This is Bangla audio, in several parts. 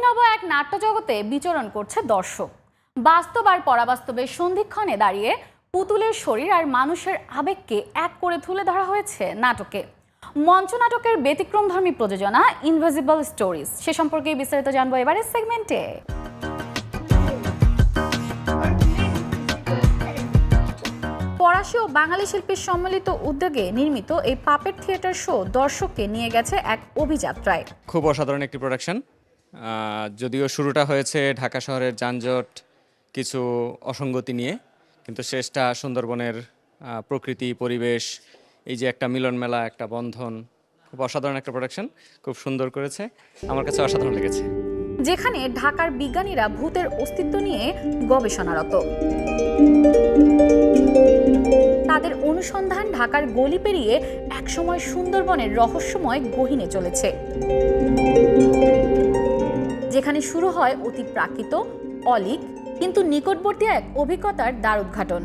অভিনব এক নাট্যজগতে বিচরণ করছে দর্শক। বাস্তব আর পরাবাস্তবের সন্ধিক্ষণে দাঁড়িয়ে পুতুলের শরীর আর মানুষের আবেগকে এক করে তুলে ধরা হয়েছে নাটকে। মঞ্চ নাটকের ব্যতিক্রমধর্মী প্রযোজনা ইনভিজিবল স্টোরিজ, সে সম্পর্কে বিস্তারিত জানবো এবারের সেগমেন্টে। ফরাসি ও বাঙালি শিল্পীর সম্মিলিত উদ্যোগে নির্মিত এই পাপেট থিয়েটার শো দর্শককে নিয়ে গেছে এক অভিযাত্রায়। খুব অসাধারণ একটি প্রোডাকশন। যদিও শুরুটা হয়েছে ঢাকা শহরের যানজট, কিছু অসঙ্গতি নিয়ে, কিন্তু শেষটা সুন্দরবনের প্রকৃতি, পরিবেশ, এই যে একটা মিলন মেলা, একটা বন্ধন, খুব অসাধারণ একটা প্রোডাকশন। খুব সুন্দর করেছে, আমার কাছে অসাধারণ লেগেছে। যেখানে ঢাকার বিজ্ঞানীরা ভূতের অস্তিত্ব নিয়ে গবেষণারত। তাদের অনুসন্ধান ঢাকার গলি পেরিয়ে একসময় সুন্দরবনের রহস্যময় গহীনে চলেছে, যেখানে শুরু হয় অতি প্রাকৃত, অলীক কিন্তু নিকটবর্তী এক অভিজ্ঞতার দ্বার উদ্ঘাটন।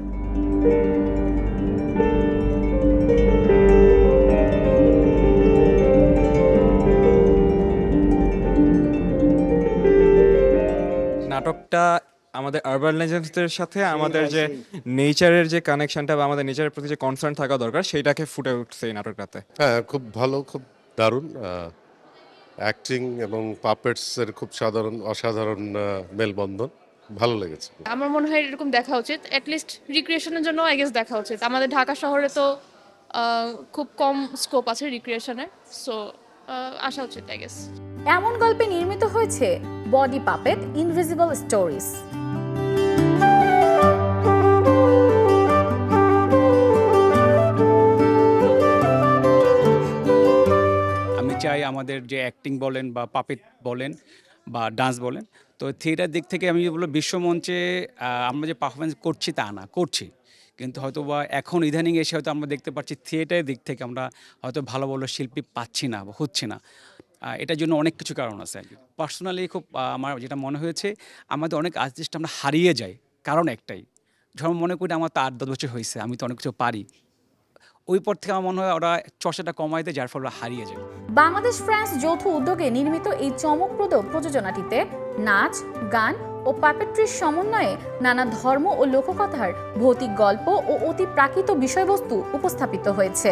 নাটকটা আমাদের আরবান লেজেন্ডসদের সাথে আমাদের যে নেচারের যে কানেকশনটা বা আমাদের নেচারের প্রতি যে কনসার্ন থাকা দরকার সেইটাকে ফুটে উঠছে এই নাটকটাতে। হ্যাঁ, খুব ভালো, খুব দারুণ অ্যাক্টিং এবং পাপেটসের খুব অসাধারণ মেলবন্ধন, ভালো লেগেছে। আমার মনে হয় এরকম দেখা উচিত, অ্যাটলিস্ট রিক্রিয়েশনের জন্য আই গেস দেখা উচিত। আমাদের ঢাকা শহরে তো খুব কম স্কোপ আছে রিক্রিয়েশনের, সো আসা উচিত আই গেস। এমন গল্পে নির্মিত হয়েছে বডি পাপেট ইনভিজিবল স্টোরিজ। আমি চাই আমাদের যে অ্যাক্টিং বলেন বা পাপেট বলেন বা ডান্স বলেন, তো থিয়েটার দিক থেকে আমি বলবো বিশ্বমঞ্চে আমরা যে পারফরমেন্স করছি তা না, করছি, কিন্তু হয়তো বা এখন ইদানিং এসে হয়তো আমরা দেখতে পাচ্ছি থিয়েটারের দিক থেকে আমরা হয়তো ভালো ভালো শিল্পী পাচ্ছি না বা হচ্ছে না। এটার জন্য অনেক কিছু কারণ আছে। পার্সোনালি খুব আমার যেটা মনে হয়েছে, আমাদের অনেক আর্টিস্ট আমরা হারিয়ে যাই কারণ একটাই, যখন মনে করি আমার তো 8-10 বছর হয়েছে, আমি তো অনেক কিছু পারি, ওই পর থেকে আমার মনে হয় ওরা চর্চাটা কমাই দেয়, যার ফলে ওরা হারিয়ে যায়। বাংলাদেশ ফ্রান্স যৌথ উদ্যোগে নির্মিত এই চমকপ্রদ প্রযোজনাটিতে নাচ, গান ও পাপেট্রির সমন্বয়ে নানা ধর্ম ও লোককথার ভৌতিক গল্প ও অতি প্রাকৃত বিষয়বস্তু উপস্থাপিত হয়েছে।